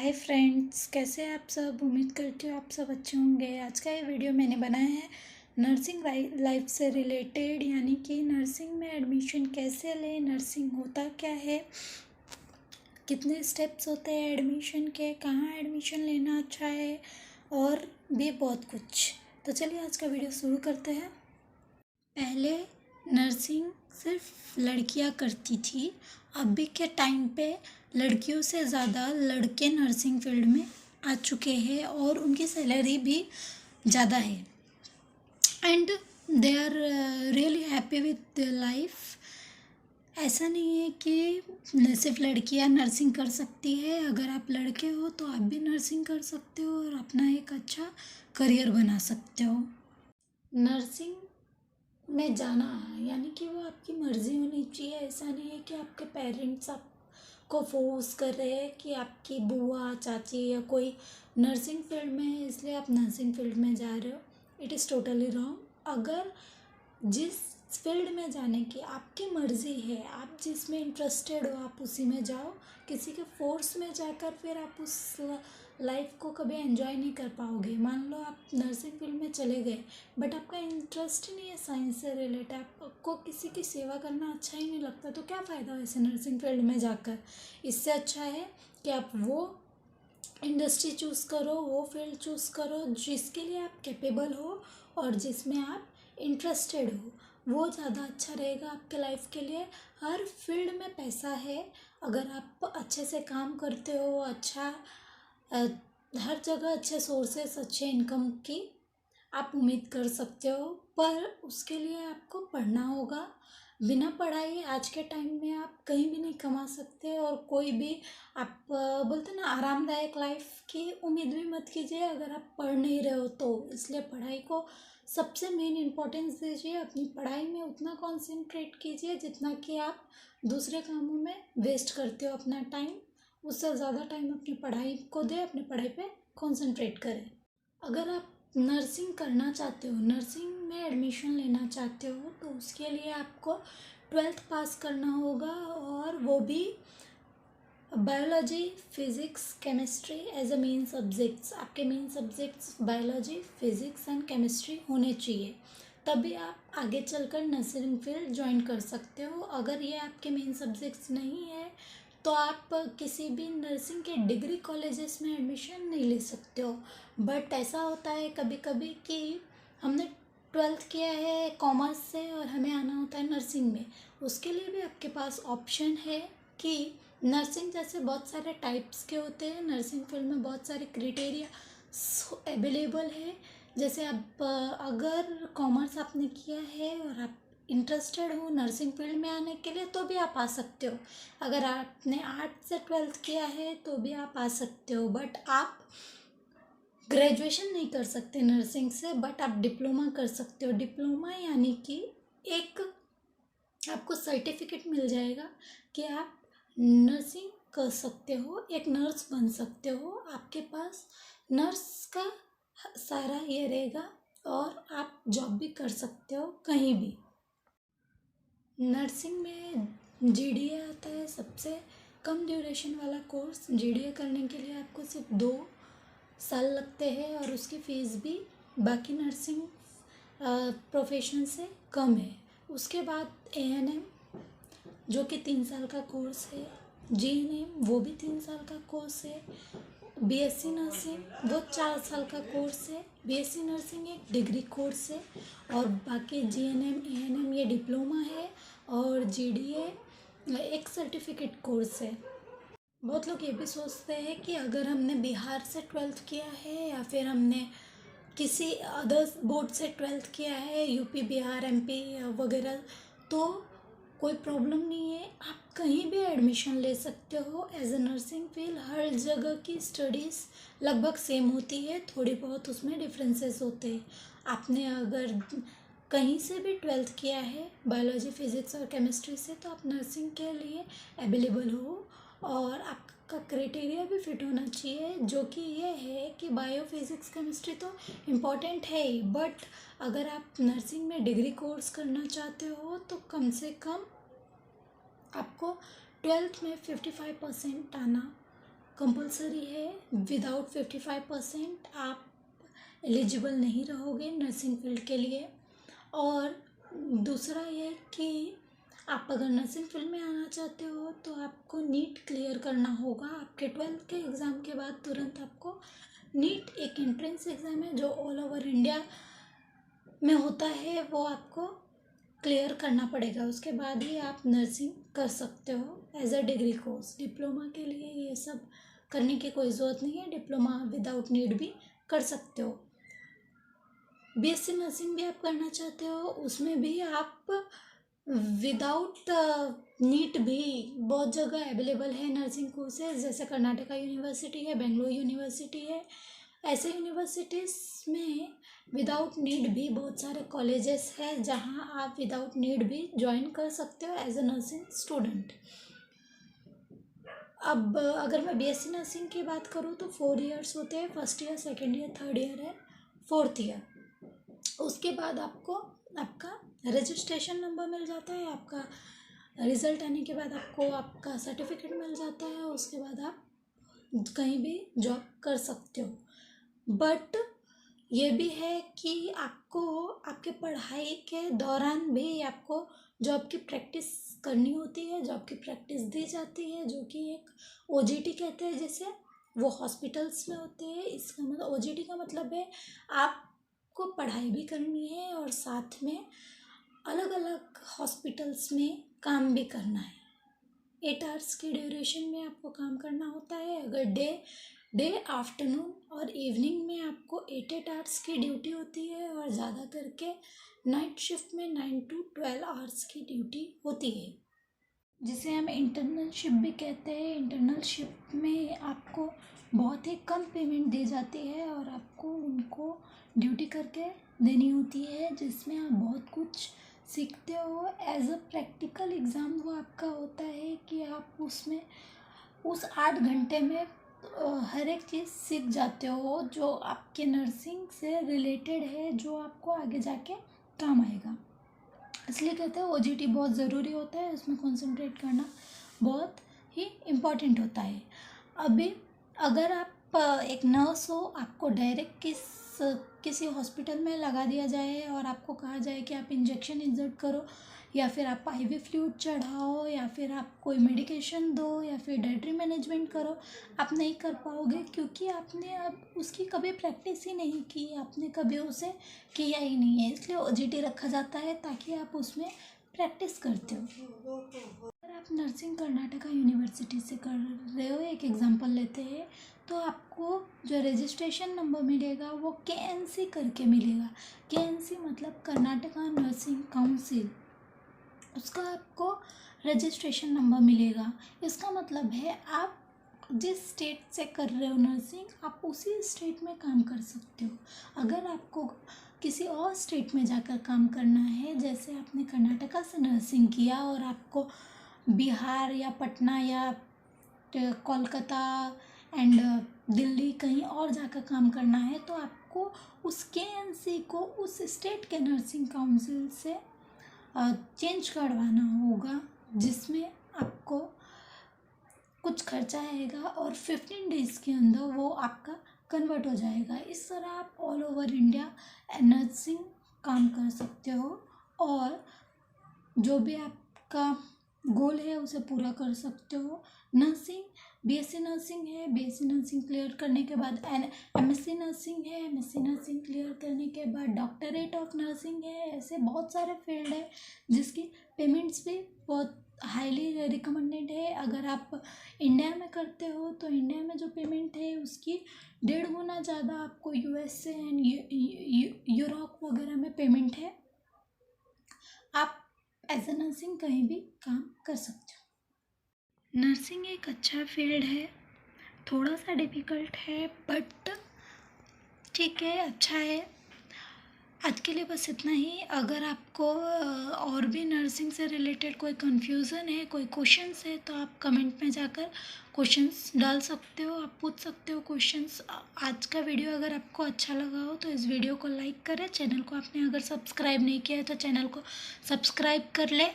Hi friends, कैसे हैं आप सब। उम्मीद करती हूँ आप सब अच्छे होंगे। आज का ये वीडियो मैंने बनाया है नर्सिंग लाइफ से रिलेटेड, यानी कि नर्सिंग में एडमिशन कैसे लें, नर्सिंग होता क्या है, कितने स्टेप्स होते हैं एडमिशन के, कहाँ एडमिशन लेना अच्छा है और भी बहुत कुछ। तो चलिए आज का वीडियो शुरू करते हैं। पहले नर्सिंग सिर्फ लड़कियां करती थी। अभी के टाइम पे लड़कियों से ज़्यादा लड़के नर्सिंग फील्ड में आ चुके हैं और उनकी सैलरी भी ज़्यादा है and they are really happy with their life. ऐसा नहीं है कि सिर्फ लड़कियां नर्सिंग कर सकती है। अगर आप लड़के हो तो आप भी नर्सिंग कर सकते हो और अपना एक अच्छा करियर बना सकते हो। नर्सिंग में जाना यानी कि वो आपकी मर्ज़ी होनी चाहिए। ऐसा नहीं है कि आपके पेरेंट्स आपको फोर्स कर रहे हैं कि आपकी बुआ चाची या कोई नर्सिंग फील्ड में है इसलिए आप नर्सिंग फील्ड में जा रहे हो। It is totally wrong. अगर जिस फील्ड में जाने की आपकी मर्ज़ी है, आप जिसमें इंटरेस्टेड हो, आप उसी में जाओ। किसी के फोर्स में जाकर फिर आप उस लाइफ को कभी एंजॉय नहीं कर पाओगे। मान लो आप नर्सिंग फील्ड में चले गए बट आपका इंटरेस्ट ही नहीं है साइंस से रिलेटेड, आपको किसी की सेवा करना अच्छा ही नहीं लगता, तो क्या फ़ायदा वैसे नर्सिंग फील्ड में जाकर। इससे अच्छा है कि आप वो इंडस्ट्री चूज़ करो, वो फील्ड चूज़ करो जिसके लिए आप कैपेबल हो और जिसमें आप इंटरेस्टेड हो। वो ज़्यादा अच्छा रहेगा आपके लाइफ के लिए। हर फील्ड में पैसा है। अगर आप अच्छे से काम करते हो, अच्छा हर जगह अच्छे सोर्सेस, अच्छे इनकम की आप उम्मीद कर सकते हो, पर उसके लिए आपको पढ़ना होगा। बिना पढ़ाई आज के टाइम में आप कहीं भी नहीं कमा सकते और कोई भी आप बोलते ना आरामदायक लाइफ की उम्मीद भी मत कीजिए अगर आप पढ़ नहीं रहे हो तो। इसलिए पढ़ाई को सबसे मेन इम्पोर्टेंस दीजिए। अपनी पढ़ाई में उतना कंसंट्रेट कीजिए जितना कि आप दूसरे कामों में वेस्ट करते हो अपना टाइम। उससे ज़्यादा टाइम अपनी पढ़ाई को दें, अपनी पढ़ाई पे कंसंट्रेट करें। अगर आप नर्सिंग करना चाहते हो, नर्सिंग में एडमिशन लेना चाहते हो, तो उसके लिए आपको 12th पास करना होगा और वो भी biology, physics, chemistry as a main subjects. आपके main subjects biology, physics and chemistry होने चाहिए, तभी आप आगे चलकर नर्सिंग फील्ड ज्वाइन कर सकते हो। अगर ये आपके मेन सब्जेक्ट्स नहीं है तो आप किसी भी नर्सिंग के डिग्री कॉलेजेस में एडमिशन नहीं ले सकते हो। बट ऐसा होता है कभी कभी कि हमने 12th किया है कॉमर्स से और हमें आना होता है नर्सिंग में। उसके लिए भी आपके पास ऑप्शन है कि नर्सिंग जैसे बहुत सारे टाइप्स के होते हैं, नर्सिंग फील्ड में बहुत सारे क्राइटेरिया अवेलेबल है। जैसे आप अगर कॉमर्स आपने किया है और आप इंटरेस्टेड हो नर्सिंग फील्ड में आने के लिए तो भी आप आ सकते हो। अगर आपने आर्ट से 12th किया है तो भी आप आ सकते हो, बट आप ग्रेजुएशन नहीं कर सकते नर्सिंग से, बट आप डिप्लोमा कर सकते हो। डिप्लोमा यानी कि एक आपको सर्टिफिकेट मिल जाएगा कि आप नर्सिंग कर सकते हो, एक नर्स बन सकते हो। आपके पास नर्स का सारा ये रहेगा और आप जॉब भी कर सकते हो कहीं भी। नर्सिंग में जीडीए आता है, सबसे कम ड्यूरेशन वाला कोर्स। जीडीए करने के लिए आपको सिर्फ 2 साल लगते हैं और उसकी फ़ीस भी बाकी नर्सिंग प्रोफेशन से कम है। उसके बाद एएनएम जो कि 3 साल का कोर्स है, जीएनएम वो भी 3 साल का कोर्स है, बीएससी नर्सिंग वो 4 साल का कोर्स है। बीएससी नर्सिंग एक डिग्री कोर्स है और बाकी जीएनएम एएनएम ये डिप्लोमा है और जीडीए एक सर्टिफिकेट कोर्स है। बहुत लोग ये भी सोचते हैं कि अगर हमने बिहार से 12th किया है या फिर हमने किसी अदर बोर्ड से 12th किया है, यूपी, बिहार, एमपी वगैरह, तो कोई प्रॉब्लम नहीं है, आप कहीं भी एडमिशन ले सकते हो। एज अ नर्सिंग फील्ड हर जगह की स्टडीज़ लगभग सेम होती है, थोड़ी बहुत उसमें डिफरेंसेस होते हैं। आपने अगर कहीं से भी 12th किया है बायोलॉजी, फिज़िक्स और केमिस्ट्री से, तो आप नर्सिंग के लिए अवेलेबल हो और आपका क्राइटेरिया भी फिट होना चाहिए, जो कि ये है कि बायो, फिज़िक्स, केमिस्ट्री तो इम्पॉर्टेंट है ही, बट अगर आप नर्सिंग में डिग्री कोर्स करना चाहते हो तो कम से कम आपको 12th में 55% आना कंपलसरी है। विदाउट 55% आप एलिजिबल नहीं रहोगे नर्सिंग फील्ड के लिए। और दूसरा ये कि आप अगर नर्सिंग फील्ड में आना चाहते हो तो आपको नीट क्लियर करना होगा। आपके 12th के एग्ज़ाम के बाद तुरंत आपको नीट एक एंट्रेंस एग्ज़ाम है जो ऑल ओवर इंडिया में होता है, वो आपको क्लियर करना पड़ेगा। उसके बाद ही आप नर्सिंग कर सकते हो as a degree course. Diploma के लिए ये सब करने की कोई ज़रूरत नहीं है, डिप्लोमा विदाउट नीट भी कर सकते हो। बीएससी नर्सिंग भी आप करना चाहते हो, उसमें भी आप विदाउट नीट भी बहुत जगह अवेलेबल है नर्सिंग कोर्सेज, जैसे कर्नाटका यूनिवर्सिटी है, बेंगलुरु यूनिवर्सिटी है। ऐसे यूनिवर्सिटीज़ में विदाउट नीट भी बहुत सारे कॉलेजेस हैं जहां आप विदाउट नीट भी ज्वाइन कर सकते हो एज अ नर्सिंग स्टूडेंट। अब अगर मैं बीएससी नर्सिंग की बात करूँ तो 4 इयर्स होते हैं, first year, second year, third year है, फोर्थ ईयर। उसके बाद आपको आपका रजिस्ट्रेशन नंबर मिल जाता है, आपका रिज़ल्ट आने के बाद आपको आपका सर्टिफिकेट मिल जाता है। उसके बाद आप कहीं भी जॉब कर सकते हो। बट ये भी है कि आपको आपके पढ़ाई के दौरान भी आपको जॉब की प्रैक्टिस करनी होती है। जॉब की प्रैक्टिस दी जाती है जो कि एक ओजीटी कहते हैं, जैसे वो हॉस्पिटल्स में होते हैं। इसका मतलब ओजीटी का मतलब है आपको पढ़ाई भी करनी है और साथ में अलग अलग हॉस्पिटल्स में काम भी करना है। 8 आवर्स की ड्यूरेशन में आपको काम करना होता है। अगर डे आफ्टरनून और इवनिंग में आपको 8 आवर्स की ड्यूटी होती है और ज़्यादा करके नाइट शिफ्ट में 9 to 12 आवर्स की ड्यूटी होती है, जिसे हम इंटर्नशिप भी कहते हैं। इंटर्नशिप में आपको बहुत ही कम पेमेंट दी जाती है और आपको उनको ड्यूटी करके देनी होती है, जिसमें आप बहुत कुछ सीखते हो। एज अ प्रैक्टिकल एग्ज़ाम वो आपका होता है कि आप उसमें उस 8 घंटे में हर एक चीज़ सीख जाते हो जो आपके नर्सिंग से रिलेटेड है, जो आपको आगे जाके काम आएगा। इसलिए कहते हैं ओजीटी बहुत ज़रूरी होता है, उसमें कंसंट्रेट करना बहुत ही इम्पॉर्टेंट होता है। अभी अगर आप एक नर्स हो, आपको डायरेक्ट किसी हॉस्पिटल में लगा दिया जाए और आपको कहा जाए कि आप इंजेक्शन इंजर्ट करो, या फिर आप आईवी फ्लूइड चढ़ाओ, या फिर आप कोई मेडिकेशन दो, या फिर डाइटरी मैनेजमेंट करो, आप नहीं कर पाओगे, क्योंकि आपने अब उसकी कभी प्रैक्टिस ही नहीं की, आपने कभी उसे किया ही नहीं है। इसलिए ओजीटी रखा जाता है ताकि आप उसमें प्रैक्टिस करते हो। अगर आप नर्सिंग कर्नाटका यूनिवर्सिटी से कर रहे हो, एक एग्जांपल लेते हैं, तो आपको जो रजिस्ट्रेशन नंबर मिलेगा वो केएनसी करके मिलेगा। केएनसी मतलब कर्नाटका नर्सिंग काउंसिल, उसका आपको रजिस्ट्रेशन नंबर मिलेगा। इसका मतलब है आप जिस स्टेट से कर रहे हो नर्सिंग, आप उसी स्टेट में काम कर सकते हो। अगर आपको किसी और स्टेट में जाकर काम करना है, जैसे आपने कर्नाटका से नर्सिंग किया और आपको बिहार या पटना या कोलकाता एंड दिल्ली कहीं और जाकर काम करना है, तो आपको उस केएनसी को उस स्टेट के नर्सिंग काउंसिल से चेंज करवाना होगा, जिसमें आपको कुछ खर्चा आएगा और 15 डेज़ के अंदर वो आपका कन्वर्ट हो जाएगा। इस तरह आप ऑल ओवर इंडिया नर्सिंग काम कर सकते हो और जो भी आपका गोल है उसे पूरा कर सकते हो। नर्सिंग बीएससी नर्सिंग है, बीएससी नर्सिंग क्लियर करने के बाद एमएससी नर्सिंग है, एमएससी नर्सिंग क्लियर करने के बाद डॉक्टरेट ऑफ नर्सिंग है। ऐसे बहुत सारे फील्ड है जिसकी पेमेंट्स भी बहुत हाईली रिकमेंडेड है। अगर आप इंडिया में करते हो तो इंडिया में जो पेमेंट है उसकी 1.5 गुना ज़्यादा आपको यूएसए एंड यूरोप वगैरह में पेमेंट है। आप एज अ नर्सिंग कहीं भी काम कर सकते हो। नर्सिंग एक अच्छा फील्ड है, थोड़ा सा डिफ़िकल्ट है बट ठीक है, अच्छा है। आज के लिए बस इतना ही। अगर आपको और भी नर्सिंग से रिलेटेड कोई कन्फ्यूज़न है, कोई क्वेश्चंस है, तो आप कमेंट में जाकर क्वेश्चंस डाल सकते हो, आप पूछ सकते हो क्वेश्चंस। आज का वीडियो अगर आपको अच्छा लगा हो तो इस वीडियो को लाइक करें। चैनल को आपने अगर सब्सक्राइब नहीं किया है तो चैनल को सब्सक्राइब कर लें।